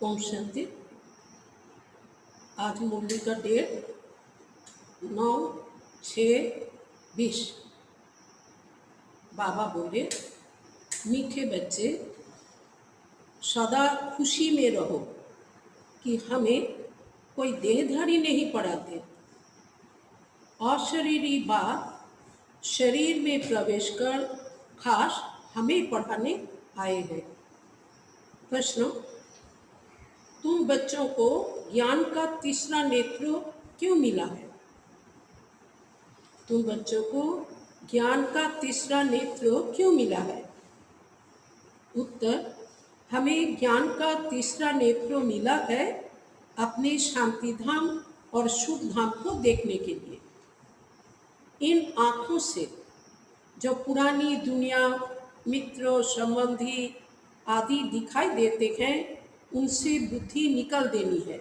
ओम शांति। आज मुरली का डेट 9/6/20। बाबा बोले, मीठे बच्चे सदा खुशी में रहो कि हमें कोई देहधारी नहीं पढ़ाते। अशरीरी बात शरीर में प्रवेश कर खास हमें पढ़ाने आए हैं। प्रश्न, तुम बच्चों को ज्ञान का तीसरा नेत्र क्यों मिला है? तुम बच्चों को ज्ञान का तीसरा नेत्र क्यों मिला है? उत्तर, हमें ज्ञान का तीसरा नेत्र मिला है अपने शांति धाम और सुख धाम को देखने के लिए। इन आँखों से जो पुरानी दुनिया, मित्र, संबंधी आदि दिखाई देते हैं, उनसे बुद्धि निकल देनी है।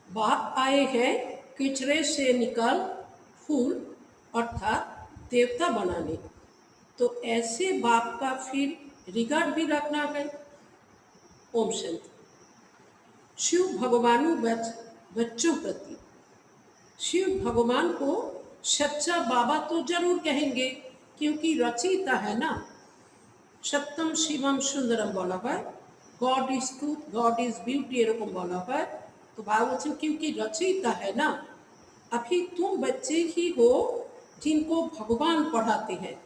बाप आए हैं किचरे से निकल फूल अर्थात देवता बनाने, तो ऐसे बाप का फिर रिगार्ड भी रखना है। ओम शांति। शिव भगवानु बच्चों प्रति, शिव भगवान को सच्चा बाबा तो जरूर कहेंगे, क्योंकि रचयिता है ना। सत्यम शिवम सुंदरम बोला है, God is truth, God is beauty एरकम बोला है। तो बाबा बोलছেন क्योंकि रचयिता है ना। अभी तुम बच्चे ही हो जिनको भगवान पढ़ाते हैं,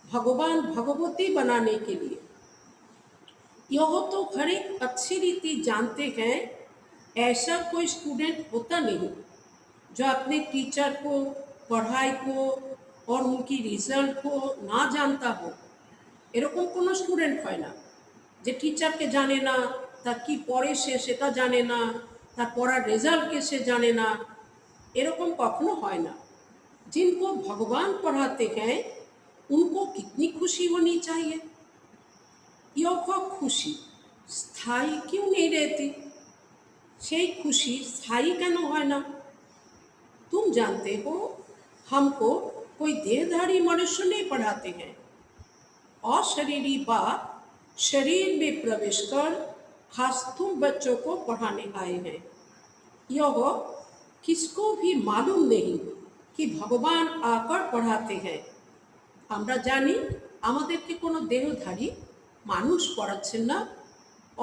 भगवान भगवती बनाने के लिए। यह तो हर एक अच्छी रीति जानते हैं, ऐसा कोई स्टूडेंट होता नहीं जो अपने टीचर को, पढ़ाई को और उनकी रिजल्ट को ना जानता हो। এরকম কোনো স্টুডেন্ট হয় না যে টিচারকে জানে না, তার কি পড়ে সে সেটা জানে না, তার পড়ার রেজাল্টকে সে জানে না, এরকম কখনো হয় না। जिनको भगवान पढ़ाते हैं उनको कितनी खुशी होनी चाहिए। यह खुशी स्थायी क्यों नहीं रहती? সেই खुशी स्थायी কেন হয় না? तुम जानते हो हमको कोई देहधारी मनुष्य नहीं पढ़ाते हैं। अशरीरी बात शरीर में प्रवेश कर खास तुम बच्चों को पढ़ाने आए हैं। यह किसको भी मालूम नहीं कि भगवान आकर पढ़ाते हैं। আমরা জানি আমাদেরকে কোনো দেহধারী মানুষ পড়াচ্ছেন না।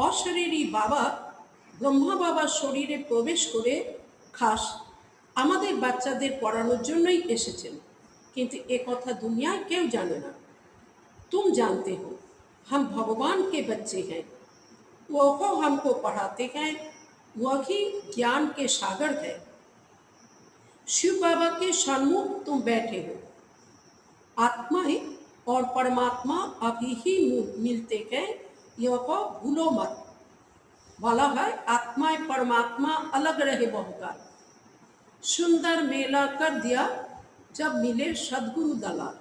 অশরীরী বাবা ব্রহ্মা বাবার শরীরে প্রবেশ করে খাস আমাদের বাচ্চাদের পড়ানোর জন্যই এসেছেন, কিন্তু এ কথা দুনিয়ায় কেউ জানে না। तुम जानते हो हम भगवान के बच्चे हैं, वह हमको पढ़ाते हैं, वही ज्ञान के सागर है। शिव बाबा के सन्मुख तुम बैठे हो। आत्मा और परमात्मा अभी ही मिलते हैं, यह भूलो मत। बोला है आत्मा परमात्मा अलग रहे बहुकाल। सुंदर मेला कर दिया जब मिले सदगुरु दलाल।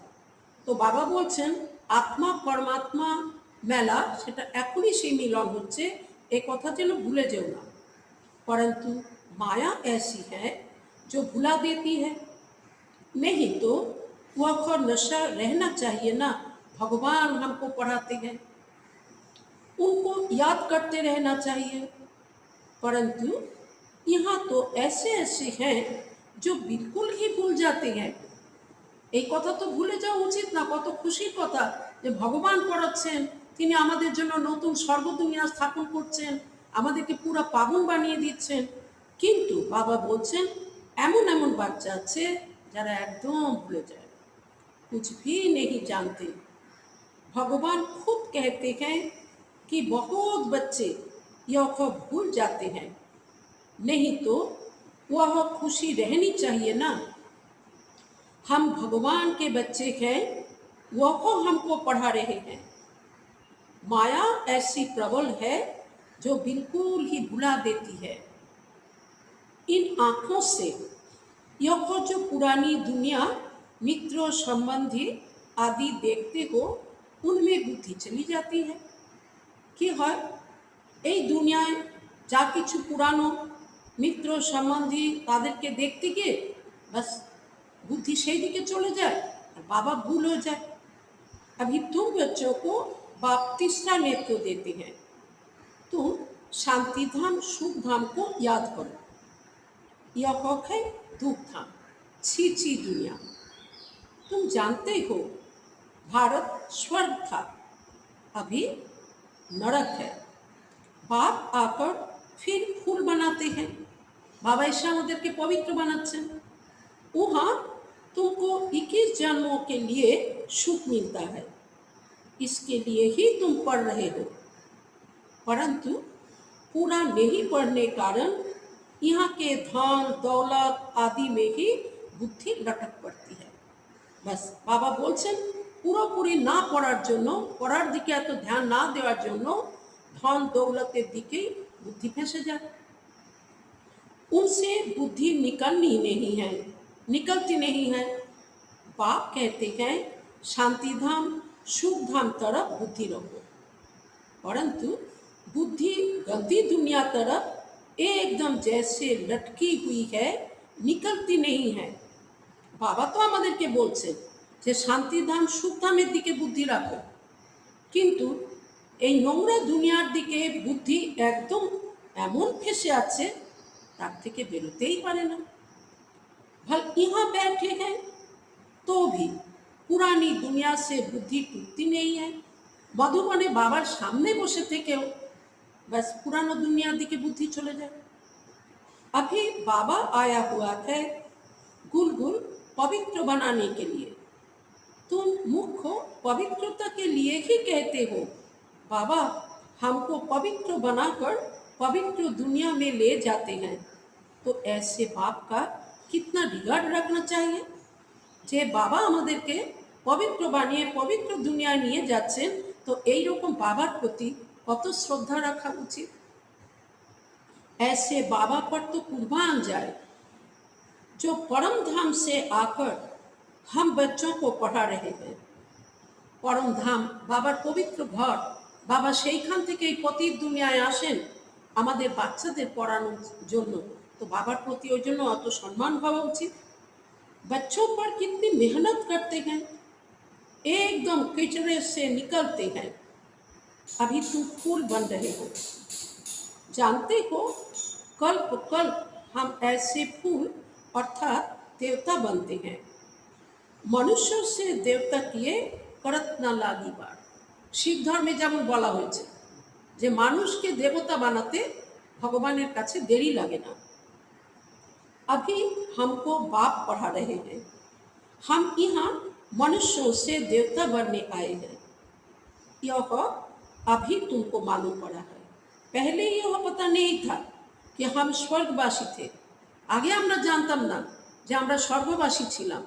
तो बाबा बोलছেন आत्मा परमात्मा मेला সেটা এখনই সেই মিলন হচ্ছে, এই কথা যেন ভুলে যেও না। परंतु माया ऐसी है जो भुला देती है। नहीं तो वह नशा रहना चाहिए ना। भगवान हमको पढ़ाते हैं, उनको याद करते रहना चाहिए। परंतु यहाँ तो ऐसे ऐसे हैं जो बिल्कुल ही भूल जाते हैं। এই কথা তো ভুলে যাওয়া উচিত না। কত খুশির কথা যে ভগবান পড়াচ্ছেন, তিনি আমাদের জন্য নতুন স্বর্গ দুনিয়া স্থাপন করছেন, আমাদেরকে পুরা পাবন বানিয়ে দিচ্ছেন। কিন্তু বাবা বলছেন এমন এমন বাচ্চা আছে যারা একদম ভুলে যায়, कुछ भी नहीं जानते। भगवान खुद कहते हैं कि बहुत बच्चे यह भूल जाते हैं, नहीं तो वह खुशी रहनी चाहिए ना। हम भगवान के बच्चे हैं, वह हमको पढ़ा रहे हैं। माया ऐसी प्रबल है जो बिल्कुल ही भुला देती है। इन आँखों से यह जो पुरानी दुनिया, मित्र, संबंधी आदि देखते हो, उनमें बुद्धि चली जाती है कि হয় এই দুনিয়ায় যা কিছু পুরানো মিত্র সম্বন্ধী তাদেরকে দেখতে গিয়ে बस बुद्धि সেই দিকে চলে যায় আর बाबा भूल हो जाए। अभी तुम बच्चों को बाप तीसरा नेत्र देते हैं। तुम शांति धाम सुख धाम को याद करो। यह है दुख धाम, छी छी दुनिया। तुम जानते हो भारत स्वर्ग था, अभी नरक है। बाप आकर फिर फूल बनाते हैं, बाबा ऐसा আমাদেরকে पवित्र बनाচ্ছেন। वहाँ तुमको 21 जन्मों के लिए सुख मिलता है, इसके लिए ही तुम पढ़ रहे हो। परंतु पूरा नहीं पढ़ने कारण यहाँ के धन दौलत आदि में ही बुद्धि लटक पड़ती है। बस बाबा बोलছেন পুরোপুরি না পড়ার জন্য, পড়ার দিকে এত ধ্যান না দেওয়ার জন্য ধন দৌলতের দিকেই বুদ্ধি ফেঁসে যায়। उनसे बुद्धि निकलती नहीं है। बाप कहते हैं शांति धाम सुख धाम तरफ बुद्धि रखो, परंतु बुद्धि गंदी दुनिया तरफ एकदम जैसे लटकी हुई है, निकलती नहीं है। बाबा तो আমাদেরকে বলছেন যে শান্তি ধাম সুখ ধামের দিকে বুদ্ধি রাখো, কিন্তু এই নোংরা দুনিয়ার দিকে বুদ্ধি একদম এমন ফেসে আছে তার থেকে বেরোতেই পারে না। भल यहाँ बैठे हैं तो भी पुरानी दुनिया से बुद्धि टूटती नहीं है। मधुबने बाबार सामने बसे থেকেও बस पुरानो दुनिया दिखे बुद्धि चले जाए। अभी बाबा आया हुआ है गुलगुल पवित्र बनाने के लिए। तुम मुख को पवित्रता के लिए ही कहते हो, बाबा हमको पवित्र बनाकर पवित्र दुनिया में ले जाते हैं। तो ऐसे बाप का कितना रिगार्ड रखना चाहिए যে বাবা আমাদেরকে পবিত্র বানিয়ে পবিত্র দুনিয়ায় নিয়ে যাচ্ছেন, তো এই রকম বাবার প্রতি কত শ্রদ্ধা রাখা উচিত। ऐसे बाबा पर तो कुर्बान जाए जो परम धाम से आकर हम बच्चों को पढ़ा रहे हैं। परम धाम बाबार पवित्र घर, बाबा সেইখান থেকে এই পতিত দুনিয়ায় আসেন আমাদের বাচ্চাদের পড়ানোর জন্য, तो बाबार प्रति ওই জন্য অত সম্মান হওয়া উচিত। बच्चों पर कितनी मेहनत करते हैं, एकदम किचड़े से निकलते हैं। अभी तुम फूल बन रहे हो, जानते हो कल्प कल्प हम ऐसे फूल अर्थात देवता बनते हैं। मनुष्य से देवता किए करत ना लागी बार। শিখ ধর্মে যেমন বলা হয়েছে যে মানুষকে দেবতা বানাতে ভগবানের কাছে দেরি লাগে না। अभी हमको बाप पढ़ा रहे हैं, हम यहाँ मनुष्यों से देवता बनने आए हैं। यह अभी तुमको मालूम पड़ा है, पहले यह पता नहीं था कि हम स्वर्गवासी थे। आगे আমরা জানতাম না যে আমরা স্বর্গবাসী ছিলাম।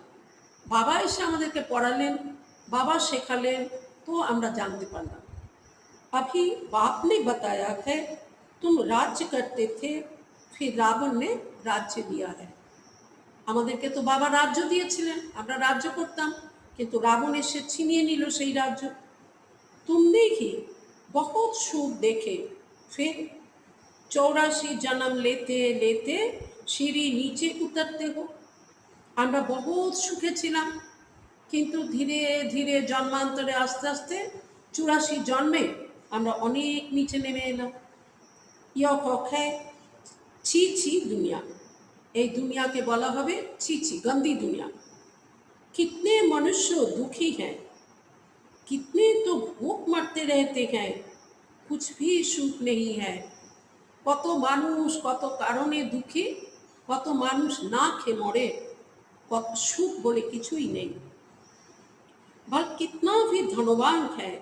বাবা এসে আমাদেরকে পড়ালেন, বাবা শেখালেন, तो আমরা जानते पारलाम। अभी बाप ने बताया है तुम राज्य करते थे, फिर रावण ने राज्य दिया है। আমাদেরকে তো বাবা রাজ্য দিয়েছিলেন, আমরা রাজ্য করতাম, কিন্তু রাবণ এসে ছিনিয়ে নিল সেই রাজ্য। तुमने ही बहुत सुख देखे, फिर 84 जन्म लेते लेते सीढ़ी नीचे उतरते हो। আমরা बहुत সুখে ছিলাম, কিন্তু ধীরে ধীরে জন্মান্তরে আস্তে আস্তে 84 জন্মে আমরা অনেক নিচে নেমে এলাম। यह है छी छी दुनिया, এই দুনিয়াকে বলা হবে ছি ছি गंदी दुनिया। कितने मनुष्य दुखी हैं, कितने तो भूख मरते रहते हैं, कुछ भी सुख नहीं है। কত মানুষ কত কারণে দুঃখী, কত মানুষ না খেয়ে মরে, কত সুখ বলে কিছুই নেই। बल कितना भी धनवान है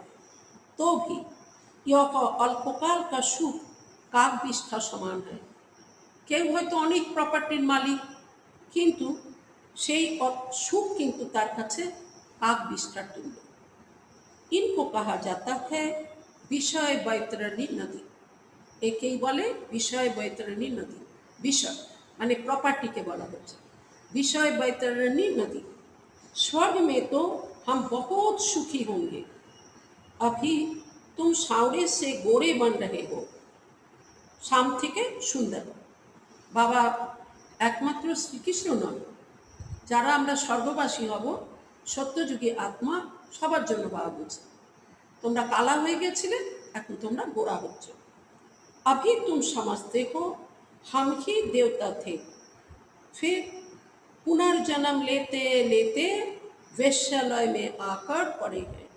तो भी यह अल्पकाल का सुख काक बिष्ठा समान है। কেউ হয়তো অনেক প্রপার্টির মালিক, কিন্তু সেই সুখ কিন্তু তার কাছে কাক বিষ্ঠার তুল্য। इनको कहा जाता है विषय बैतरणी नदी। একেই বলে বিষয় বৈতরণী নদী। বিষয় মানে प्रॉपर्टी के বলা হচ্ছে विषय बैतरणी नदी। स्वर्ग में तो हम बहुत सुखी होंगे। अभी तुम सांवरे से गोरे बन रहे हो, शाम থেকে সুন্দর। বাবা একমাত্র শ্রীকৃষ্ণ নয়, যারা আমরা স্বর্গবাসী হব সত্যযুগী আত্মা সবার জন্য বাবা বলছে তোমরা কালা হয়ে গেছিলে, এখন তোমরা গোরা হচ্ছ। अभी तुम समझते हो हम ही देवता थे, फिर पुनर्जन्म लेते लेते वेश्यालय में आकर पड़े हैं।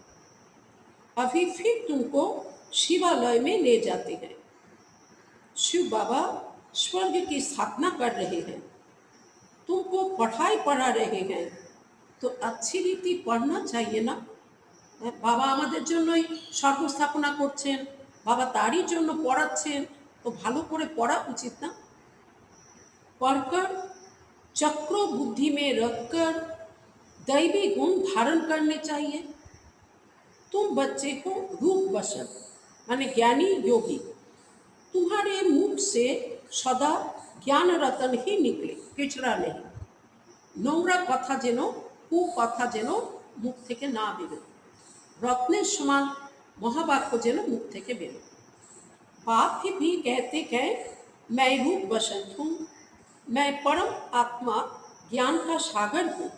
अभी फिर तुमको शिवालय में ले जाते हैं। शिव बाबा स्वर्ग की स्थापना कर रहे हैं, तुमको पढ़ाई पढ़ा रहे हैं, तो अच्छी रीति पढ़ना चाहिए ना। বাবা আমাদের জন্যই স্বর্গ স্থাপনা করছেন, বাবা তারই জন্য পড়াচ্ছেন, তো ভালো করে পড়া উচিত না। पढ़कर चक्रो बुद्धि में रखकर दैवी गुण धारण करने चाहिए। तुम बच्चे को रूप बसन माने ज्ञानी योगी, तुम्हारे मुख से सदा ज्ञान रतन ही निकले, पिछड़ा नहीं। নোংরা কথা যেন, কু কথা যেন মুখ থেকে না বেরোয়, রত্নের সমান মহাবাক্য যেন মুখ থেকে বেরোয়। बाप भी कहते हैं मैं रूप बसंत हूँ, मैं परम आत्मा ज्ञान का सागर हूँ।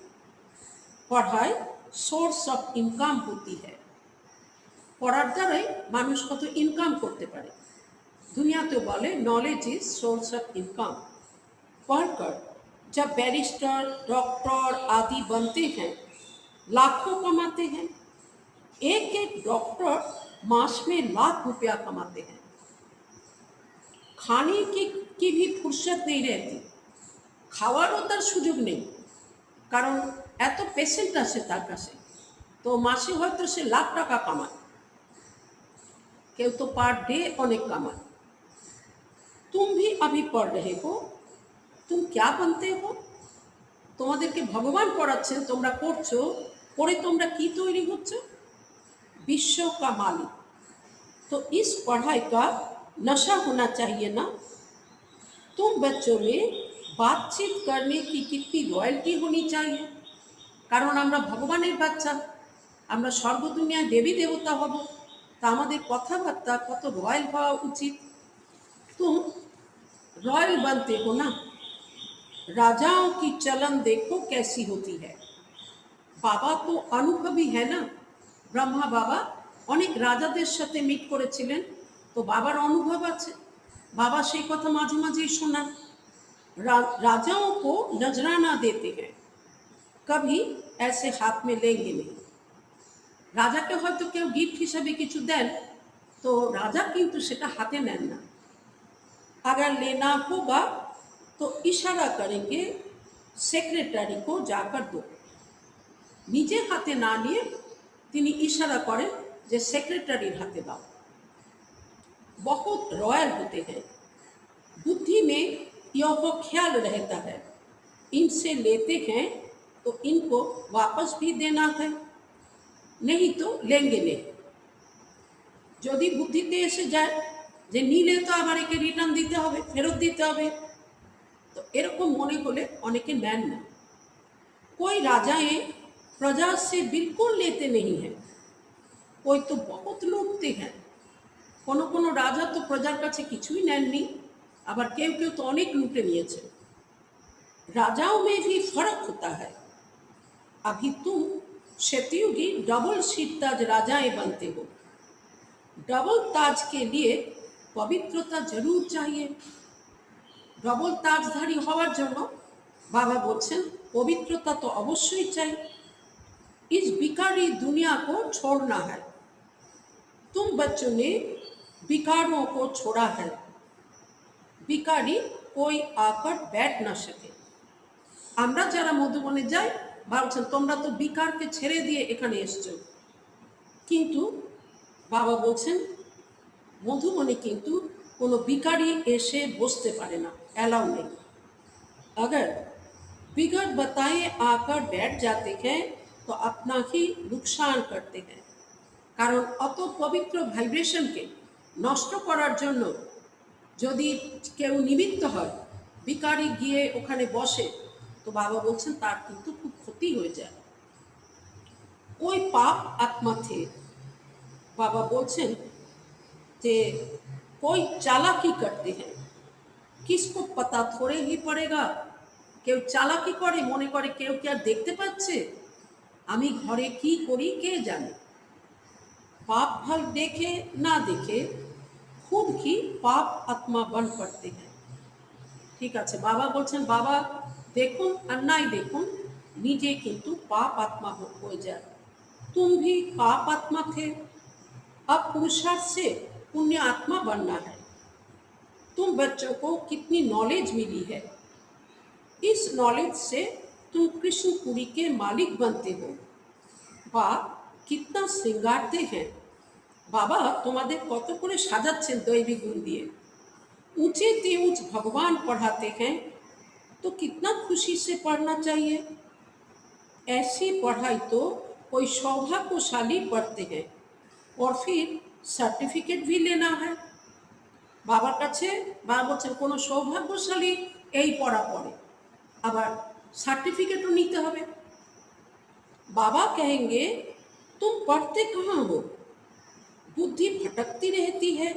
पढ़ाई सोर्स ऑफ इनकाम होती है, পড়ার দ্বারাই মানুষ কত ইনকাম করতে পারে। দুনিয়াতেও বলে নলেज इज सोर्स ऑफ इनकम। पढ़कर जब बैरिस्टर डॉक्टर आदि बनते हैं, लाखों कमाते हैं। एक एक डॉक्टर मास में लाख रुपया कमाते हैं। खाने की भी फुर्सत नहीं रहती, খাওয়ারও তার সুযোগ নেই, কারণ এত পেশেন্ট আছে তার কাছে, তো মাসে হয়তো সে লাখ টাকা কামায়, কেউ তো पर डे অনেক কামায়। तुम भी अभी पढ़ रहे हो, तुम क्या बनते हो? তোমাদেরকে ভগবান পড়াচ্ছেন, তোমরা পড়ছো, পড়ে তোমরা কি তৈরি হচ্ছে? विश्व का मालिक। तो इस पढ़ाई का नशा होना चाहिए ना। तुम बच्चों में बातचीत करने की कितनी रॉयल्टी होनी चाहिए, কারণ আমরা ভগবানের বাচ্চা, আমরা স্বর্গ দুনিয়ায় দেবী দেবতা হব, তা আমাদের কথাবার্তা কত রয়্যাল হওয়া উচিত। तुम रॉयल बनते हो ना। राजाओं की चलन देखो कैसी होती है। বাবা তো अनुभवी है ना। ব্রহ্মা বাবা অনেক রাজাদের সাথে মিট করেছিলেন, তো বাবার অনুভব আছে, বাবা সেই কথা মাঝে মাঝেই শোনান। राजाओं को नजराना देते हैं, कभी ऐसे हाथ में लेंगे नहीं। রাজাকে হয়তো কেউ গিফট হিসাবে কিছু দেন, তো রাজা কিন্তু সেটা হাতে নেন না। अगर लेना होगा तो इशारा करेंगे सेक्रेटरी को जाकर दो। নিজে হাতে না নিয়ে তিনি ইশারা করেন যে সেক্রেটারির হাতে দাও। बहुत रॉयल होते हैं, बुद्धि में यह ख्याल रहता है इनसे लेते हैं तो इनको वापस भी देना है, नहीं तो लेंगे नहीं। যদি বুদ্ধিতে এসে যায় যে নিলে তো আবার একে রিটার্ন দিতে হবে, ফেরত দিতে হবে, তো এরকম মনে হলে অনেকে নেন না। कोई राजाएं प्रजा से बिल्कुल लेते नहीं हैं, कोई तो बहुत लूटते हैं। কোনো কোনো রাজা তো প্রজার কাছে কিছুই নেননি, আবার কেউ কেউ তো অনেক লুটে নিয়েছে। राजाओं में भी फर्क होता है। अभी तुम सतयुगी डबल सीट ताज राजाएं बनते हो। डबल ताज के लिए पवित्रता जरूर चाहिए। डबल ताजधारी হওয়ার জন্য বাবা বলছেন পবিত্রতা তো অবশ্যই চাই। इस बिकारी दुनिया को छोड़ना है। तुम बच्चों ने बिकारों को छोड़ा है, बिकारी कोई आकर बैठ ना सके। আমরা যারা মধুবনে যাই ভাবছেন তোমরা তো বিকারকে ছেড়ে দিয়ে এখানে এসছো, কিন্তু বাবা বলছেন মধুবনে কিন্তু কোনো বিকারি এসে বসতে পারে না, অ্যালাউ নেই। अगर बिगड़ बताए आकर बैठ जाते हैं तो अपना ही नुकसान करते हैं। কারণ অত পবিত্র ভাইব্রেশনকে নষ্ট করার জন্য যদি কেউ নিমিত্ত হয়, বিকারি গিয়ে ওখানে বসে, তো বাবা বলছেন তার কিন্তু খুব ক্ষতি হয়ে যায়। ওই পাপ আত্মা থে, বাবা বলছেন যে कोई चालाकी करते हैं, किसको पता थोड़े ही पड़ेगा। কেউ চালাকি করে, মনে করে কেউ কি আর দেখতে পাচ্ছে, আমি ঘরে কি করি কে জানে। पाप फल देखे ना देखे खुद ही पाप आत्मा बन पड़ते हैं। ঠিক আছে, বাবা বলছেন বাবা দেখুন আর নাই দেখুন নিজে কিন্তু पाप आत्मा हो जाए। तुम भी पाप आत्मा थे, अब पुरुषार्थ से पुण्य आत्मा बनना है। तुम बच्चों को कितनी नॉलेज मिली है, इस नॉलेज से तुम कृष्णपुरी के मालिक बनते हो। বা कितना श्रृंगारते हैं, বাবা তোমাদের কত করে সাজাচ্ছেন দৈবী গুণ দিয়ে। ऊंचे ते ऊंच भगवान पढ़ाते हैं तो कितना खुशी से पढ़ना चाहिए। ऐसी पढ़ाई तो कोई सौभाग्यशाली पढ़ते हैं और फिर সার্টিফিকেট भी लेना है। বাবার কাছে বাবা বলছেন কোনো সৌভাগ্যশালী এই পড়া পড়ে, আবার সার্টিফিকেটও নিতে হবে। बाबा कहेंगे तुम पढ़ते कहाँ हो, बुद्धि भटकती रहती है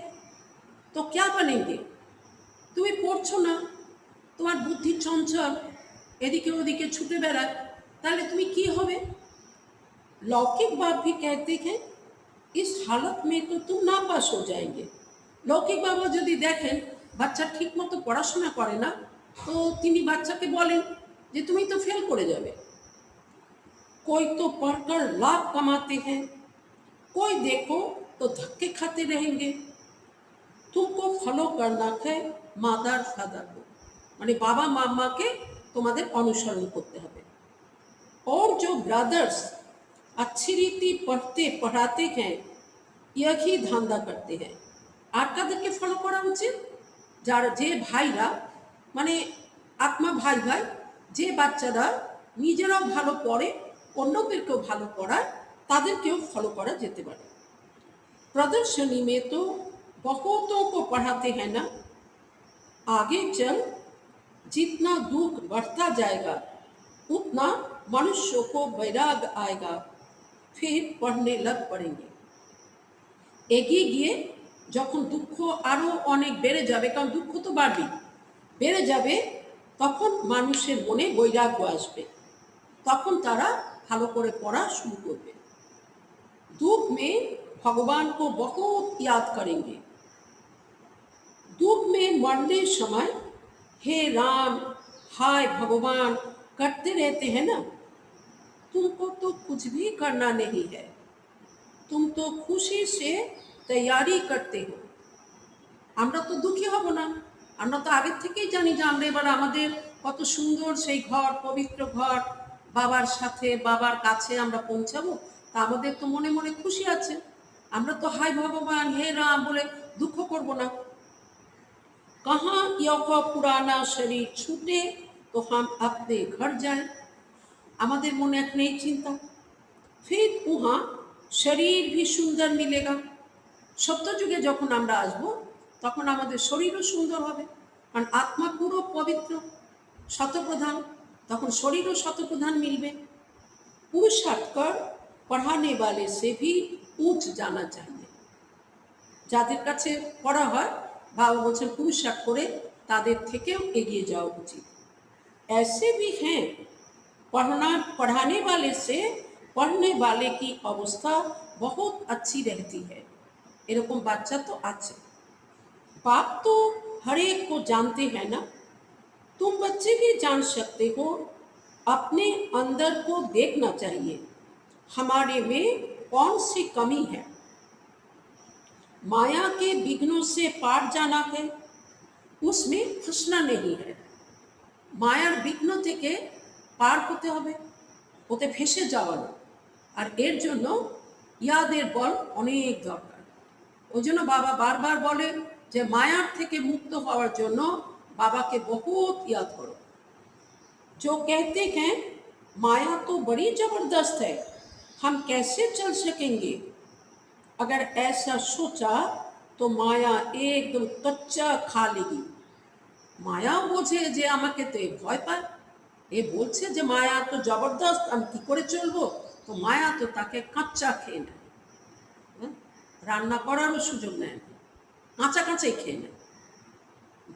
तो क्या बनेंगे। তুমি পড়ছো না, তোমার বুদ্ধি চঞ্চল এদিকে ওদিকে ছুটে বেড়ায়, তাহলে তুমি কি হবে। लौकिक बाप भी कहते हैं इस हालत में तो तुम नापास हो जाएंगे। লৌকিক বাবা যদি দেখেন বাচ্চা ঠিক মতো পড়াশোনা করে না, তো তিনি বাচ্চাকে বলেন যে তুমি তো ফেল করে যাবে। कोई तो पढ़कर लाभ कमाते हैं, कोई देखो तो धक्के खाते रहेंगे। तुमको फॉलो करना है मादार फादर को, माने बाबा मामा के तुम्हारे अनुसरण करते हैं। और जो ब्रदर्स अच्छी रीति पढ़ते पढ़ाते हैं यही धांधा करते हैं। আর কাদেরকে ফলো করা উচিত, যারা যে ভাইরা মানে আত্মা ভাই ভাই যে বাচ্চারা নিজেরাও ভালো পড়ে অন্যদেরকেও ভালো পড়ায় তাদেরকেও ফলো করা যেতে পারে। प्रदर्शनी में तो बहुतों को पढ़ाते हैं ना, आगे चल जितना दुख बढ़ता जाएगा उतना मनुष्यों को वैराग आएगा, फिर पढ़ने लग पड़ेंगे। এগিয়ে গিয়ে যখন দুঃখ আরও অনেক বেড়ে যাবে, কারণ দুঃখ তো বাড়বে বেড়ে যাবে, তখন মানুষের মনে বৈরাগ্য আসবে, তখন তারা ভালো করে পড়া শুরু করবে। दुख में भगवान को बहुत याद करेंगे। दुख में मरने समय हे राम हाय भगवान करते रहते हैं ना, तुमको तो कुछ भी करना नहीं है, तुम तो खुशी से तैयारी करते हो। আমরা তো দুঃখী হব না, আমরা তো আগের থেকেই জানি যে আমরা এবার আমাদের কত সুন্দর সেই ঘর, পবিত্র ঘর বাবার সাথে বাবার কাছে আমরা পৌঁছাবো, তা আমাদের তো মনে মনে খুশি আছে। আমরা তো হায় ভগবান হে রাম বলে দুঃখ করব না। कहाँ यह पुराना शरीर छूटे तो हम अपने घर जाए, আমাদের মনে এখন এই চিন্তা। फिर वहाँ शरीर भी सुंदर मिलेगा। সত্য যুগে যখন আমরা আসবো তখন আমাদের শরীরও সুন্দর হবে, কারণ আত্মা পুরো পবিত্র শতপ্রধান, তখন শরীরও শতপ্রধান মিলবে। पुरुषार्थ कर पढ़ाने वाले से भी ऊंच जाना चाहिए। যাদের কাছে পড়া হয় বাবা বলছেন পুরুষার্থ করে তাদের থেকেও এগিয়ে যাওয়া উচিত। ऐसे भी हैं पढ़ाने वाले से पढ़ने वाले की अवस्था बहुत अच्छी रहती है, এরকম বাচ্চা তো আছে। बाप तो हर एक को जानते हैं ना, तुम बच्चे भी जान सकते हो, अपने अंदर को देखना चाहिए हमारे में कौन सी कमी है। माया के विघ्नों से पार जाना है, उसमें फंसना नहीं है। মায়ার বিঘ্ন থেকে পার হতে হবে, ওতে ফেসে যাওয়া না। আর এর জন্য ইয়াদের বল অনেক দরকার। ওই জন্য বাবা বারবার বলে যে মায়ার থেকে মুক্ত হওয়ার জন্য বাবাকে বহুত ইয়াদ করো। जो कहते हैं माया तो बड़ी जबरदस्त है, हम कैसे चल सकेंगे। अगर ऐसा सोचा तो माया एकदम कच्चा खा लेगी। মায়া বোঝে যে আমাকে তো ভয় পায়, এ বলছে যে মায়া তো জবরদস্ত, আমি কী করে চলবো, তো মায়া তো তাকে কাঁচা খেয়ে নেয়, রান্না করারও সুযোগ নেয় না, কাঁচা কাঁচাই খেয়ে নেয়।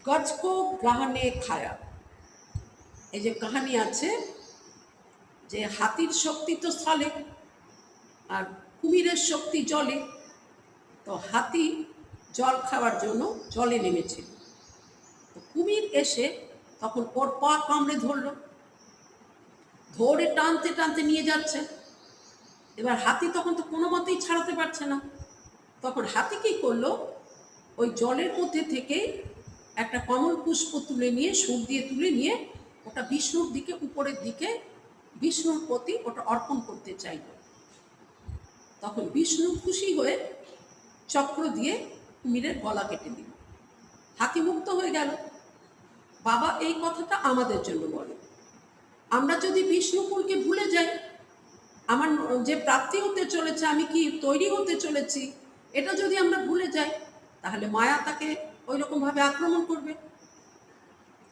গজকো গ্রাহনে খায়া, এই যে কাহানি আছে যে হাতির শক্তি তো স্থলে আর কুমিরের শক্তি জলে। তো হাতি জল খাওয়ার জন্য জলে নেমেছিল। তো কুমির এসে তখন ওর পা কামড়ে ধরলো, ধরে টানতে টানতে নিয়ে যাচ্ছে। এবার হাতি তখন তো কোনো মতেই ছাড়াতে পারছে না। তখন হাতি কী করলো, ওই জলের মধ্যে থেকে একটা কমল পুষ্প তুলে নিয়ে, সুর দিয়ে তুলে নিয়ে ওটা বিষ্ণুর দিকে, উপরের দিকে বিষ্ণুর প্রতি ওটা অর্পণ করতে চাইল। তখন বিষ্ণু খুশি হয়ে চক্র দিয়ে কুমিরের গলা কেটে দিল, হাতি মুক্ত হয়ে গেল। বাবা এই কথাটা আমাদের জন্য বলে, আমরা যদি বিষ্ণুপুরকে ভুলে যাই, আমার যে প্রাপ্তি হতে চলেছে, আমি কি তৈরি হতে চলেছি, এটা যদি আমরা ভুলে যাই, তাহলে মায়া তাকে ওই রকম ভাবে আক্রমণ করবে।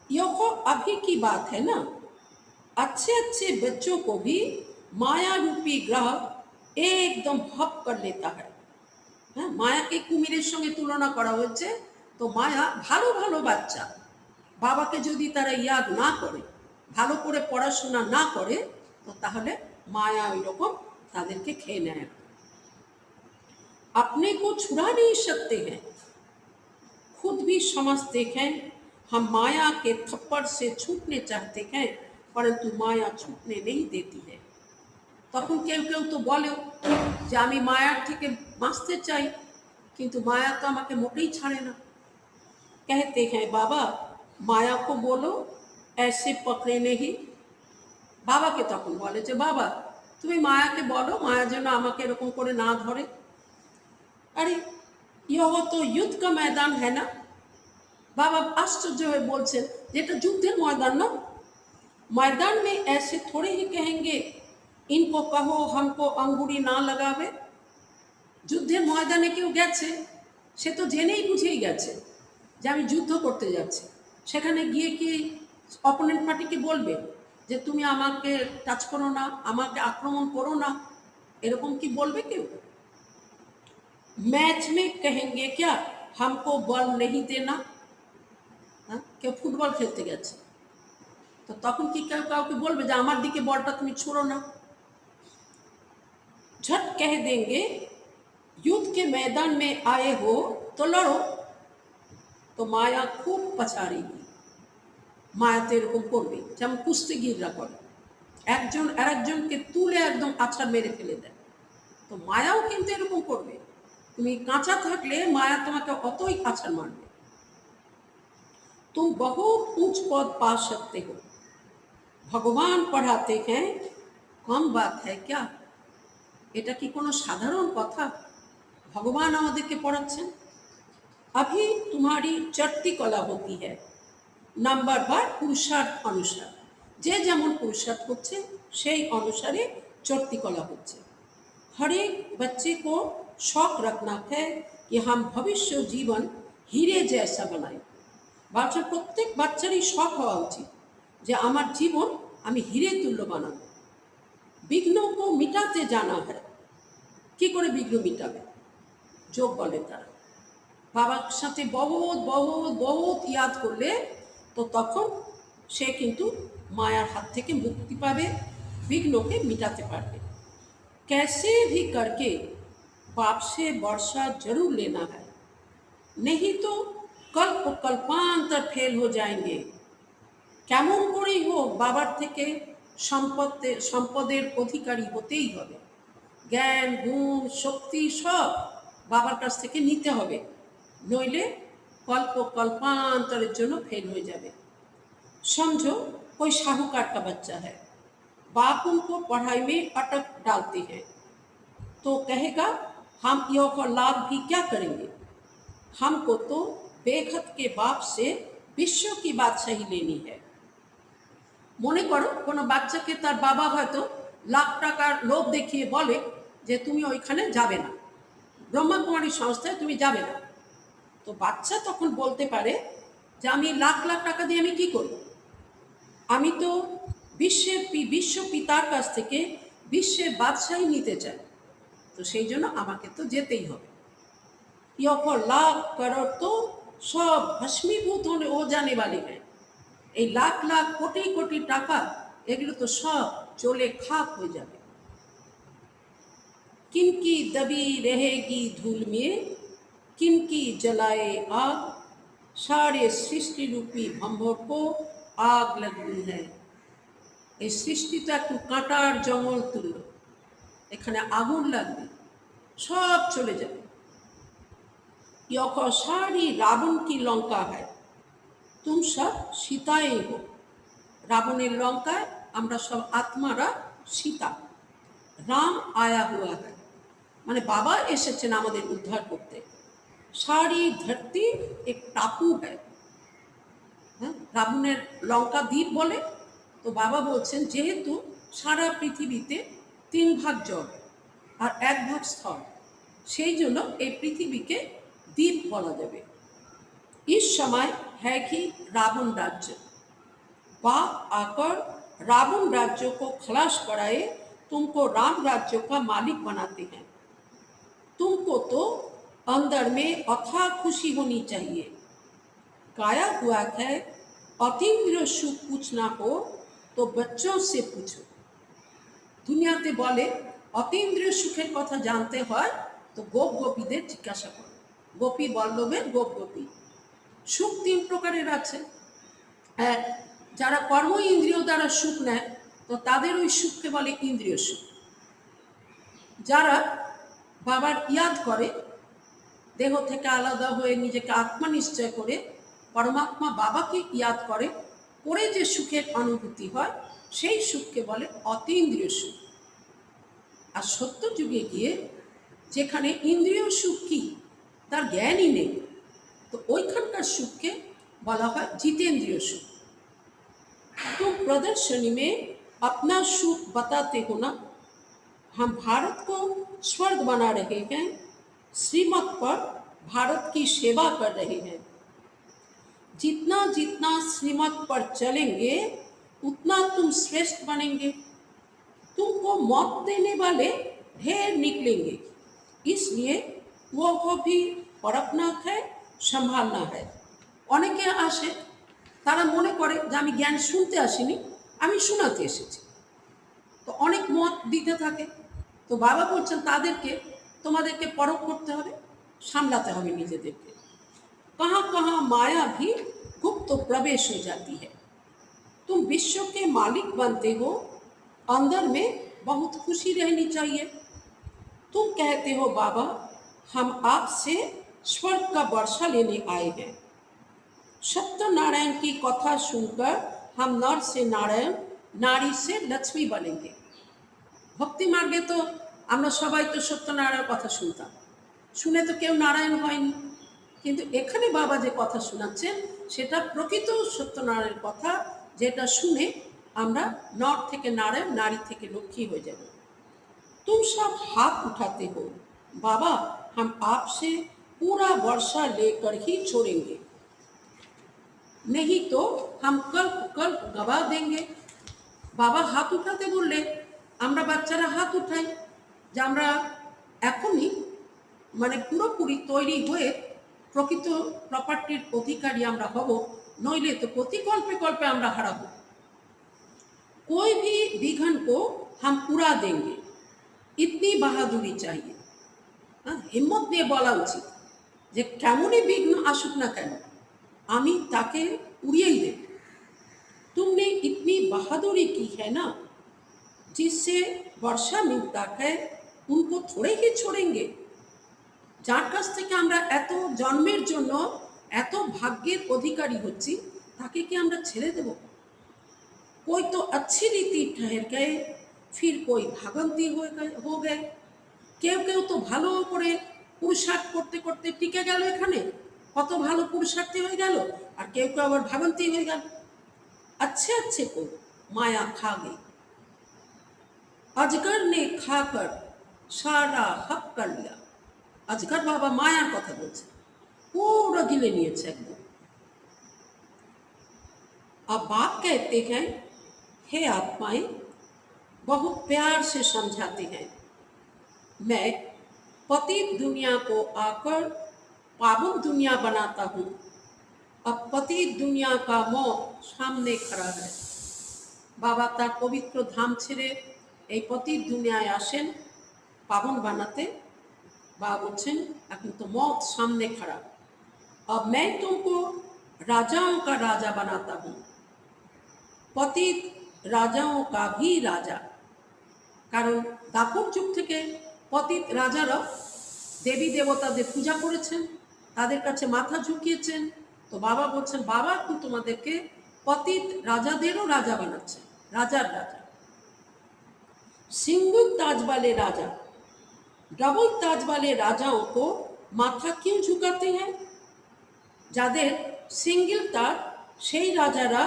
यह अभी की बात है ना, अच्छे अच्छे बच्चों को भी माया रूपी ग्रह एकदम हप कर लेता है। হ্যাঁ, মায়াকে কুমিরের সঙ্গে তুলনা করা হয়েছে। তো মায়া ভালো ভালো বাচ্চা, বাবাকে যদি তারা ইয়াদ না করে, ভালো করে পড়াশোনা না করে, তো তাহলে माया ওই রকম তাদেরকে খেয়ে নেয়। अपने को छुड़ा नहीं सकते हैं, खुद भी समझते हैं हम माया के थप्पड़ से छूटने चाहते हैं, परंतु माया छूटने नहीं देती है। তখন কেউ কেউ তো বলেও যে আমি মায়ার থেকে বাঁচতে চাই, কিন্তু মায়া তো আমাকে মোটেই ছাড়ে না। कहते हैं बाबा माया को बोलो ऐसे पकड़े नहीं। বাবাকে তখন বলে যে বাবা তুমি মায়াকে বলো, মায়া যেন আমাকে এরকম করে না ধরে। আরে यह तो युद्ध का मैदान है ना। बाबा आश्चर्य হয়ে বলছেন যে এটা যুদ্ধের ময়দান না। मैदान में ऐसे थोड़े ही कहेंगे इनको कहो हमको अंगुरी ना लगावे। যুদ্ধের ময়দানে কেউ গেছে, সে তো জেনেই বুঝেই গেছে যে আমি যুদ্ধ করতে যাচ্ছি। সেখানে গিয়ে কি অপোনেন্ট পার্টিকে বলবে যে তুমি আমাকে টাচ করো না, আমাকে আক্রমণ করো না, এরকম কি বলবে কেউ? मैच में कहेंगे क्या हमको बॉल नहीं देना। হ্যাঁ, কেউ ফুটবল খেলতে গেছে, তো তখন কি কেউ কাউকে বলবে যে আমার দিকে বলটা তুমি ছোড়ো না? झट कह देंगे युद्ध के मैदान में आए हो तो लड़ो। तो माया खूब पछाड़ेगी। মায়া তো এরকম করবে, যেমন কুস্তিগিররা করে, একজন আর একজনকে তুলে একদম আছাড় মেরে ফেলে দেয়। তো মায়াও কিন্তু এরকম করবে, তুমি কাঁচা থাকলে মায়া তোমাকে অতই আছাড় মারবে। तुम बहुत ऊंच पद पा सकते हो, भगवान पढ़ाते हैं, कम बात है क्या। এটা কি কোনো সাধারণ কথা? ভগবান আমাদেরকে পড়াচ্ছেন। अभी तुम्हारी चढ़ती कला होती है, নাম্বার বা পুরুষার্থ অনুসার, যে যেমন পুরুষার্থ করছে সেই অনুসারে চড়তি কলা হচ্ছে। हर एक बच्चे को शौक रखना है कि हम भविष्य जीवन हीरे जैसा बनाए। বাচ্চার প্রত্যেক বাচ্চারই শখ হওয়া উচিত যে আমার জীবন আমি হিরে তুল্য বানাবো। বিঘ্ন কো মিটাতে জানা হয়। কি করে বিঘ্ন মিটাবে? যোগ বলে তারা। বাবার সাথে বহুত বহুত বহুত ইয়াদ করলে তো তখন সে কিন্তু মায়ার হাত থেকে মুক্তি পাবে, বিঘ্নকে মিটাতে পারবে। कैसे भी करके बाप से वर्षा जरूर लेना है, नहीं तो कल्प कल्पांतर फेल हो जाएंगे। কেমন করেই হোক বাবার থেকে সম্পদের অধিকারী হতেই হবে। জ্ঞান গুণ শক্তি সব বাবার কাছ থেকে নিতে হবে, নইলে কল্প कल्पांतरेर জন্য फेल हो जाবে। समझो कोई साहूकार का बच्चा है, बाप उनको पढ़ाई में अटक डालते हैं, तो कहेगा हम यह लाभ भी क्या करेंगे, हमको तो बेखत के बाप से विश्व की बादशाही लेनी है। মনে করো কোনো বাচ্চাকে তার বাবা হয়তো লাখ টাকার লোভ দেখিয়ে বলে যে তুমি ওইখানে যাবে না, ব্রহ্মকুমারী সংস্থায় তুমি যাবে না। তো বাচ্চা তখন বলতে পারে যে আমি লাখ লাখ টাকা দিয়ে আমি কি করব, আমি তো বিশ্ব পিতার কাছ থেকে বিশ্বের বাদশাহী নিতে চাই, তো সেই জন্য আমাকে তো যেতেই হবে। यह लाख करोड़ तो सब भस्मीभूत हो जाने वाले हैं। এই লাখ লাখ কোটি কোটি টাকা এগুলো তো সব চলে খাক হয়ে যাবে। किनकी दबी रहेगी धूल में, किनकी जलाए आग, सारे सृष्टि रूपी भंभर को आग लगनी है। এই সৃষ্টিটা একটু কাঁটার জঙ্গল তুল্য, এখানে আগুন লাগবে, সব চলে যাবে। यह सारी रावण की लंका है, तुम सब सीताएं हो। रावणের লঙ্কায় আমরা সব আত্মারা সীতা। রাম आया हुआ है, মানে বাবা এসেছেন আমাদের উদ্ধার করতে। सारी धरती एक टापू है। রাবণের লঙ্কা দ্বীপ বলে, তো বাবা বলছেন যেহেতু সারা পৃথিবীতে 3 ভাগ জল আর 1 ভাগ স্থল, সেই জন্য এই পৃথিবীকে দ্বীপ বলা যাবে। इस समय है कि रावण राज्य, बाप आकर रावण राज्य को खलास कराए तुमको राम राज्य का मालिक बनाते हैं। तुमको तो अंदर में अथाह खुशी होनी चाहिए। काया हुआ है अतीन्द्रिय सुख पूछना हो तो बच्चों से पूछो। दुनियाते बोले अतीन्द्रिय सुखेर कथा जानते হয় तो गोप गोपीদের জিজ্ঞাসা করো। গোপী বল্লভের গোপ গোপী। সুখ 3 প্রকারের আছে। এক, যারা কর্ম ইন্দ্রিয় দ্বারা সুখ নেয় তো তাদের ওই সুখকে বলে ইন্দ্রিয় সুখ। যারা বাবার ইয়াদ করে, দেহ থেকে আলাদা হয়ে নিজেকে আত্মা নিশ্চয় করে পরমাত্মা বাবাকে ইয়াদ করে, করে যে সুখের অনুভূতি হয় সেই সুখকে বলে অতীন্দ্রিয় সুখ। আর সত্য যুগে গিয়ে যেখানে ইন্দ্রিয় সুখ কি তার জ্ঞানই নেই, तो ওইখানকার সুখকে বলা হয় জিতেন্দ্রিয় সুখ। तुम प्रदर्शनी में अपना सुख बताते हो ना, हम भारत को स्वर्ग बना रहे हैं, श्रीमत पर भारत की सेवा कर रहे हैं। जितना जितना श्रीमत पर चलेंगे उतना तुम श्रेष्ठ बनेंगे। तुमको मौत देने वाले ढेर निकलेंगे, इसलिए वो भी परखना है, संभालना है। অনেকে আসে, তারা মনে করে যে আমি জ্ঞান শুনতে আসিনি, আমি শোনাতে এসেছি, তো অনেক মত দিতে থাকে। তো বাবা বলছেন তাদেরকে তোমাদেরকে পরখ করতে হবে, সামলাতে হবে নিজেদেরকে। कहाँ कहाँ माया भी गुप्त प्रवेश हो जाती है। तुम विश्व के मालिक बनते हो, अंदर में बहुत खुशी रहनी चाहिए। तुम कहते हो बाबा हम आपसे स्वर्ग का वर्षा लेने आए हैं। सत्यनारायण की कथा सुनकर हम नर से नारायण, नारी से लक्ष्मी बनेंगे। भक्ति मार्गे तो আমরা সবাই তো সত্যনারায়ণের কথা শুনতাম, শুনে তো কেউ নারায়ণ হয়নি, কিন্তু এখানে বাবা যে কথা শোনাচ্ছেন সেটা প্রকৃত সত্যনারায়ণের কথা, যেটা শুনে আমরা নর থেকে নারায়ণ, নারী থেকে লক্ষ্মী হয়ে যাব। तुम सब हाथ उठाते हो बाबा हम आपसे पूरा वर्षा लेकर ही छोड़ेंगे, नहीं तो हम कल्प कल्प गवा देंगे। बाबा हाथ उठाते बोलले আমরা বাচ্চারা হাত উঠাই যে আমরা এখনই মানে পুরোপুরি তৈরি হয়ে প্রকৃত প্রপার্টির অধিকারী আমরা হব, নইলে তো প্রতি কল্পে কল্পে আমরা হারাবো। कोई भी विघन को हम उड़ा देंगे, इतनी बहादुरी चाहिए। हिम्मत দিয়ে বলা উচিত যে কেমনই বিঘ্ন আসুক না কেন আমি তাকে উড়িয়েই দেব। तुमने इतनी बहादुरी की है ना, जिससे वर्षा मिलता है उनको थोड़े ही छोड़ेंगे। যার কাছ থেকে আমরা এত জন্মের জন্য এত ভাগ্যের অধিকারী হচ্ছি তাকে কি আমরা ছেড়ে দেব? कोई तो अच्छी रीति ठहर गए, फिर कोई भागंती हो गए। কেউ কেউ তো ভালো করে পুরুষার্থ করতে করতে টিকে গেল, এখানে কত ভালো পুরুষার্থী হয়ে গেল, আর কেউ কেউ আবার ভাগন্তি হয়ে গেল। अच्छे अच्छे को माया खा गई, अजगर ने खाकर सारा हक कर लिया। अजगर बाबा मायार कथा बोलছে, পুরো গিলে নিয়েছে একদম। अब बाप कहते हैं हे आत्माएं, बहुत प्यार से समझाते हैं, मैं पतित दुनिया को आकर पावन दुनिया बनाता हूँ। अब पतित दुनिया का मौत सामने खड़ा है। बाबा तार पवित्र धाम ছেড়ে এই পতিত দুনিয়ায় আসেন পাবন বানাতে। बाबा बोलছেন এখন তো मौत सामने खड़ा, अब मैं तुमको राजाओं का राजा बनाता हूँ, पतित রাজাও का भी রাজা। কারণ দাপর যুগ থেকে পতিত রাজারা দেবী দেবতাদের পূজা করেছেন, তাদের কাছে মাথা ঝুঁকিয়েছেন। তো বাবা বলছেন বাবা এখন তোমাদেরকে পতিত রাজাদেরও রাজা বানাচ্ছে, রাজার রাজা। सिंगल ताज वाले राजा डबल ताज वाले राजाओं को माथा क्यों झुकाते हैं? যাদের সিঙ্গেল তাজ সেই রাজারা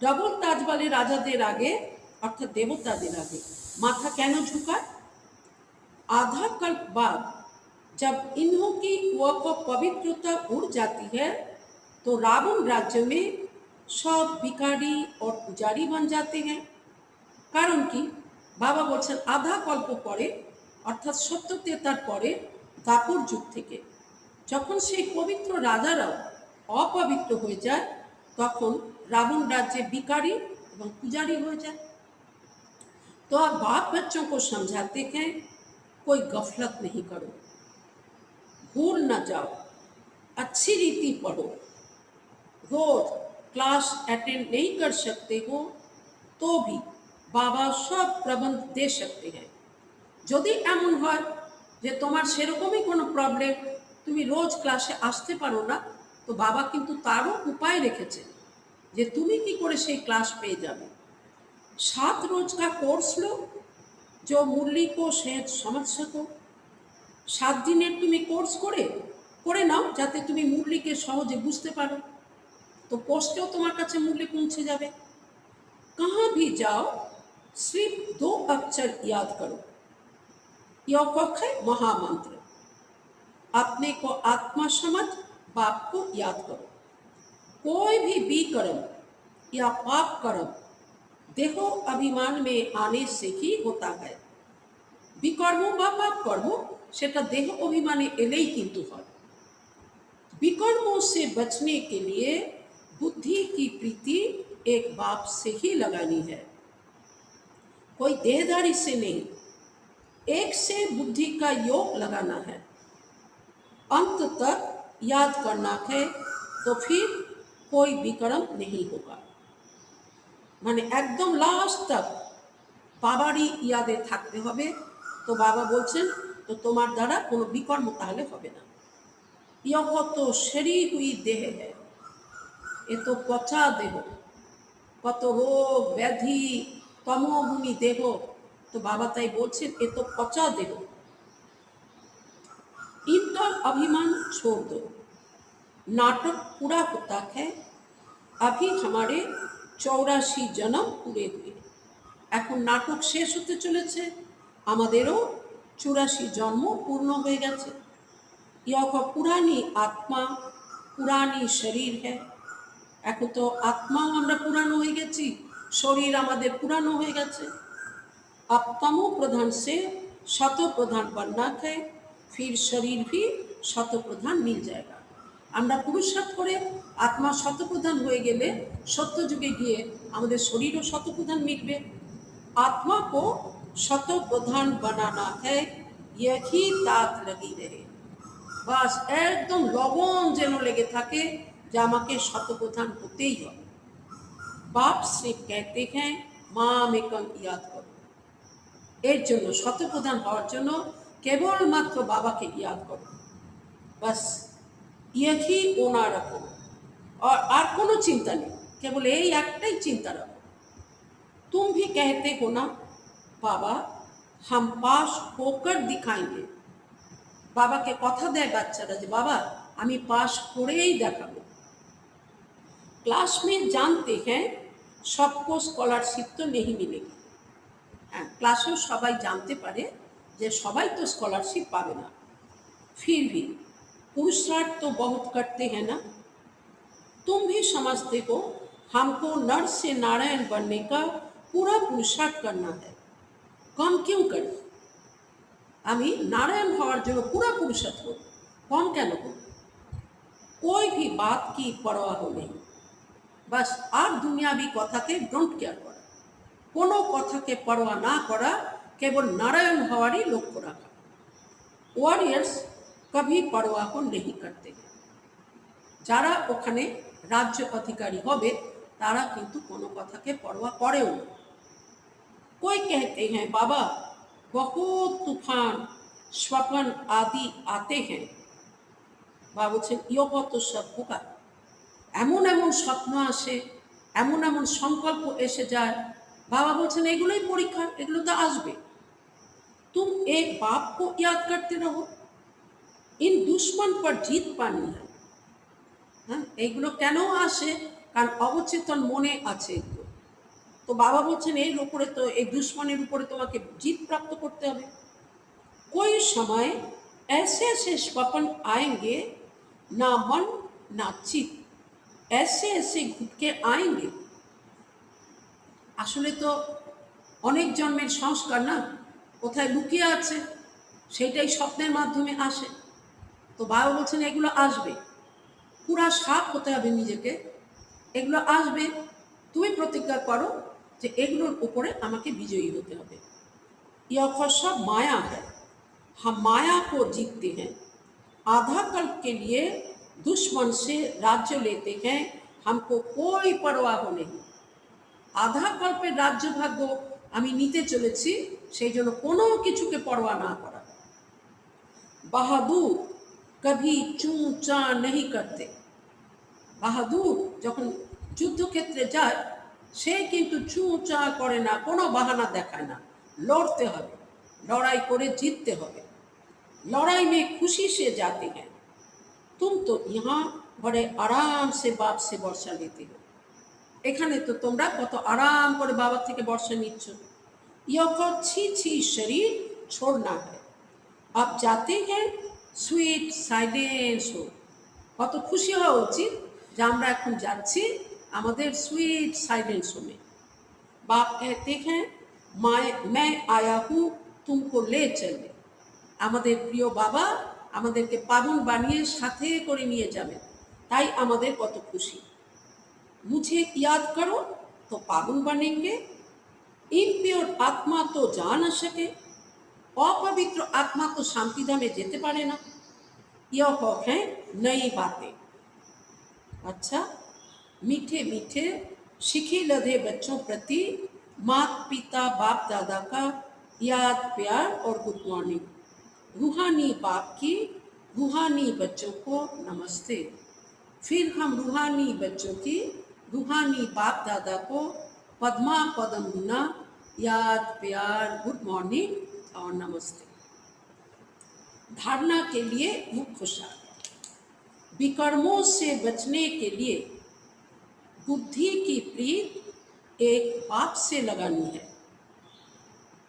डबल ताज वाले রাজাদের আগে অর্থাৎ দেবতাদের আগে माथा क्यों झुकाए? आधा कल्प बाद जब इन्हों की वह पवित्रता उड़ जाती है तो रावण राज्य में सब भिखारी और पुजारी बन जाते हैं। कारण की बाबा बोलছেন आधा कल्प परे अर्थात 70 তেতার পরে দাপর যুগ থেকে যখন সেই পবিত্র রাজারাও অপবিত্র হয়ে যায় তখন রাবণ রাজ্যে ভিখারি এবং পূজারি হয়ে যায়। तो आप बाप बच्चों को समझाते हैं कोई गफलत नहीं करो, भूल न जाओ, अच्छी रीति पढ़ो, रोज क्लास अटेंड नहीं कर सकते हो तो भी बाबा सब प्रबंध दे सकते हैं। যদি এমন হয় যে তোমার সেরকমই কোনো প্রবলেম, তুমি রোজ ক্লাসে আসতে পারো না, তো বাবা কিন্তু তারও উপায় রেখেছে যে তুমি কি করে সেই ক্লাস পেয়ে যাবে। 7 रोज का कोर्स लो जो मुरली को सहज समझ सको। 7 দিনের তুমি কোর্স করে নাও যাতে তুমি মুরলিকে সহজে বুঝতে পারো, তো পোস্টেও তোমার কাছে মুরলি পৌঁছে যাবে। कहाँ भी जाओ सिर्फ 2 अक्षर याद करो, यह है महामंत्र। अपने को आत्मा समझ बाप को याद करो। कोई भी विकर्म या पाप कर्म देहो अभिमान में आने से ही होता है। विकर्म বা পাপ কর্ম সেটা দেহ অভিমানে এলেই কিন্তু হয়। विकर्मों से बचने के लिए बुद्धि की प्रीति एक बाप से ही लगानी है, कोई देहधारी से नहीं। एक से बुद्धि का योग लगाना है, अंत तक याद करना है, तो फिर कोई विकर्म नहीं होगा। মানে একদম লাস্ট তক বাবারই ইয়াদে থাকতে হবে। তো বাবা বলছেন তো তোমার দ্বারা কোনো বিকর্ম তাহলে হবে না। यह तो शरीर हुई देह है, এ তো পচা দেহ, কত রোগ ব্যাধি তমোভূমি দেহ। তো বাবা তাই বলছেন এ তো পচা দেহ। इनका अभिमान छोड़ दो, नाटक पूरा होता है, अभी हमारे 84 जन्म पूरे हुए। এখন নাটক শেষ হতে চলেছে, আমাদেরও 84 জন্ম পূর্ণ হয়ে গেছে। यह पुरानी आत्मा पुरानी शरीर है। এখন তো আত্মাও আমরা পুরানো হয়ে গেছি, শরীর আমাদের পুরানো হয়ে গেছে। अब तमो प्रधान से शतो प्रधान बनना है, फिर शरीर भी शतो प्रधान मिल जाएगा। আমরা পুরুষার্থ করে আত্মা শতপ্রধান হয়ে গেলে সত্য যুগে গিয়ে আমাদের শরীরও শতপ্রধান মিটবে। आत्मा को शतो प्रधान बनाना है, यही तात लगी रहे। বাস একদম লবণ যেন লেগে থাকে যে আমাকে শতপ্রধান হতেই হবে। বাপ সির্ফ कहते हैं মাম একম ইয়াদ করো। এর জন্য শতপ্রধান হওয়ার জন্য কেবলমাত্র বাবাকে ইয়াদ করো, বাস यही ओना रखो। और कोनो चिंता नहीं, केवल यही एकटाई चिंता रखो। तुम भी कहते हो ना बाबा हम पास होकर दिखाएंगे। बाबा के कथा देय बाच्चारा जे बाबा आमी पास करेई देखाबो। क्लास में जानते हैं सबको स्कॉलरशिप तो नहीं मिलेगी। हाँ, क्लासों सबाई जानते पारे जे सबाई तो स्कॉलरशिप पाबे ना, फिर भी पुरुषार्थ तो बहुत करते हैं ना। तुम भी समझते हो हमको नर से नारायण बनने का पूरा पुरुषार्थ करना है, कम क्यों करें? আমি नारायण হওয়ার জন্য পুরো পুরুষার্থ করব, কম কেন করব? कोई भी बात की परवाह नहीं, बस আর দুনিয়াবি কথাকে ডোন্ট কেয়ার করা, কোনো কথাকে পরোয়া না করা, কেবল নারায়ণ হওয়ারই লক্ষ্য রাখা। ওয়ারিয়ার্স কভি পরোয়া नहीं करते हैं। যারা ওখানে রাজ্য অধিকারী হবে তারা কিন্তু কোনো কথাকে পরোয়া করেও না। कोई कहते हैं बाबा बहुत तूफान स्वप्न आदि आते हैं। বাবা বলছেন ইয় কত সব হোকা, এমন এমন স্বপ্ন আসে, এমন এমন সংকল্প এসে যায়। বাবা বলছেন এগুলোই পরীক্ষা, এগুলো তো আসবে। तुम एक बाप को याद करते रहो, इन दुश्मन पर जीत पानी है। হ্যাঁ, এইগুলো কেন আসে? কারণ অবচেতন মনে আছে এগুলো। তো বাবা বলছেন এর উপরে তো, এই দুশ্মনের উপরে তোমাকে জিত প্রাপ্ত করতে হবে। कोई समय ऐसे ऐसे स्वप्न आएंगे ना मन ना चित, ऐसे ऐसे घुटके आएंगे। আসলে তো অনেক জন্মের সংস্কার না কোথায় লুকিয়ে আছে, সেটাই স্বপ্নের মাধ্যমে আসে। তো বাবা বলছেন এগুলো আসবে, পুরা সাপ হতে হবে নিজেকে, এগুলো আসবে। তুমি প্রতিজ্ঞা করো যে এগুলোর উপরে আমাকে বিজয়ী হতে হবে। यह सब माया है, हम माया को जीतते हैं। आधा कल्प के लिए दुश्मन से राज्य लेते हैं, हमको कोई परवाह नहीं। আধা কল্পের রাজ্য ভাগ্য আমি নিতে চলেছি, সেই জন্য কোনো কিছুকে পরোয়া না করা। বাহাদুর কভি চু চা नहीं करते। বাহাদুর যখন যুদ্ধক্ষেত্রে যায় সে কিন্তু চু চা করে না, কোনো বাহানা দেখায় না। লড়তে হবে, লড়াই করে জিততে হবে। लड़ाई में खुशी से जाते हैं। तुम तो यहाँ बड़े आराम से बाप से वर्षा लेते हो। এখানে তো তোমরা কত আরাম করে বাবা থেকে বর্ষা নিচ্ছ। यह छी छी शरीर छोड़ना है, अब जाते हैं সুইট সাইলেন্স हो। কত খুশি হওয়া উচিত যে আমরা এখন যাচ্ছি আমাদের সুইট সাইলেন্স হোমে। बाप कहते हैं मैं आया हूँ तुमको ले चले। আমাদের প্রিয় বাবা আমাদেরকে পাবন বানিয়ে সাথে করে নিয়ে যাবেন, তাই আমাদের কত খুশি। मुझे याद करो तो पावन बनेंगे। इम्पियोर आत्मा तो जा न सके, अपवित्र आत्मा तो शांति धामे जेते पारे ना। यह है नई बातें। अच्छा, मीठे मीठे शिखी लधे बच्चों प्रति माता पिता बाप दादा का याद प्यार और गुड मॉर्निंग। रूहानी बाप की रूहानी बच्चों को नमस्ते। फिर हम रूहानी बच्चों की रूहानी बाप दादा को पद्मा पदम गुना याद प्यार गुड मॉर्निंग और नमस्ते। धारणा के लिए मुख्य सार। विकर्मों से बचने के लिए बुद्धि की प्रीत एक बाप से लगानी है।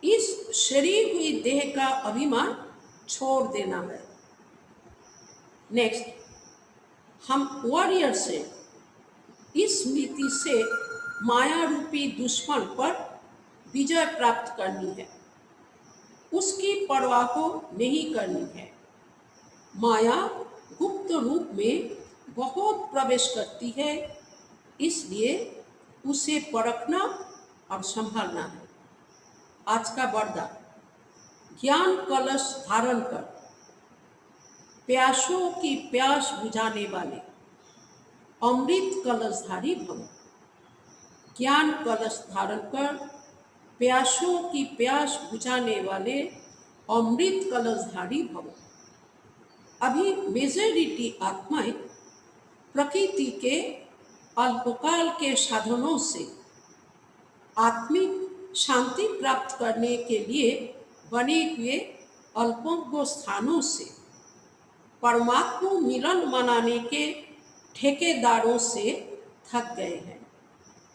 इस शरीर हुई देह का अभिमान छोड़ देना है। नेक्स्ट, हम वॉरियर से इस नीति से माया रूपी दुश्मन पर विजय प्राप्त करनी है, उसकी परवाह को नहीं करनी है। माया गुप्त रूप में बहुत प्रवेश करती है, इसलिए उसे परखना और संभालना है। आज का वरदान, ज्ञान कलश धारण कर प्यासों की प्यास बुझाने वाले अमृत कलशधारी भव। ज्ञान कलश धारण कर प्यासों की प्यास बुझाने वाले अमृत कलशधारी भव। अभी मेजॉरिटी आत्माएं प्रकृति के अल्पकाल के साधनों से आत्मिक शांति प्राप्त करने के लिए बने हुए अल्पोज्ञ स्थानों से परमात्मा मिलन मनाने के ठेकेदारों से थक गए हैं,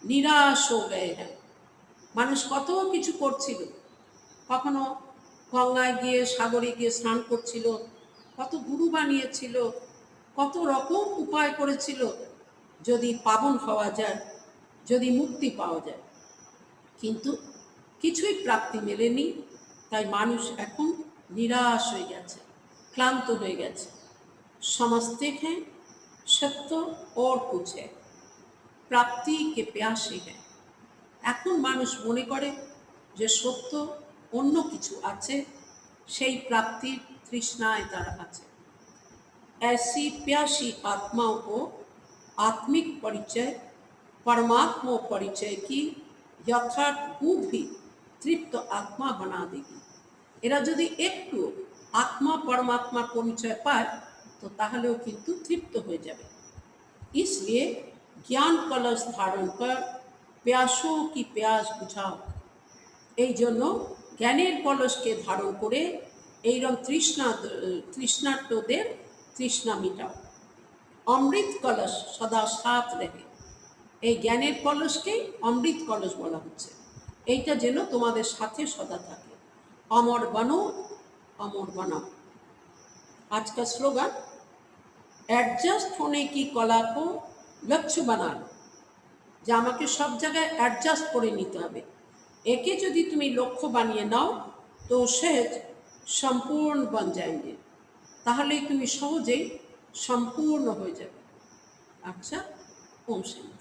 निराश हो गए हैं। মানুষ কত কিছু করছিল, কখনো গঙ্গায় গিয়ে সাগরে গিয়ে স্নান করছিল, কত গুরু বানিয়েছিল, কত রকম উপায় করেছিল যদি পাবন হওয়া যায়, যদি মুক্তি পাওয়া যায়, কিন্তু কিছুই প্রাপ্তি মেলেনি। তাই মানুষ এখন নিরাশ হয়ে গেছে, ক্লান্ত হয়ে গেছে। समझते हैं सत्य और कुछ है, प्राप्ति के प्यासे हैं। এখন মানুষ মনে করে যে সত্য অন্য কিছু আছে, সেই প্রাপ্তির तृष्णाएं तारा আছে। ऐसी प्यासी आत्माओं को आत्मिक परिचय, परमात्मा परिचय की यथार्थ बुद्धि तृप्त आत्मा बना देगी। এরা যদি একটু आत्मा परमात्मा परिचय पाए तो তাহলেও কিন্তু তৃপ্ত হয়ে যাবে। इसलिए ज्ञान कलश धारण कर प्यासों की प्यास बुझाओ। এই জন্য জ্ঞানের কলসকে ধারণ করে এইরকম তৃষ্ণার্তদের তৃষ্ণা মিটাও। অমৃত কলস সদা সাথ রেখে, এই জ্ঞানের কলসকেই অমৃত কলস বলা হচ্ছে। এইটা যেন তোমাদের সাথে সদা থাকে। অমর বানো অমর বানাও। आज का स्लोगन, एडजस्ट होने की कला को लक्ष्य बना लो। যে আমাকে সব জায়গায় অ্যাডজাস্ট করে নিতে হবে, একে যদি তুমি লক্ষ্য বানিয়ে নাও তো সহজ সম্পূর্ণ बन जाएंगे, তাহলেই তুমি সহজেই সম্পূর্ণ হয়ে যাবে। আচ্ছা, ওম শান্তি।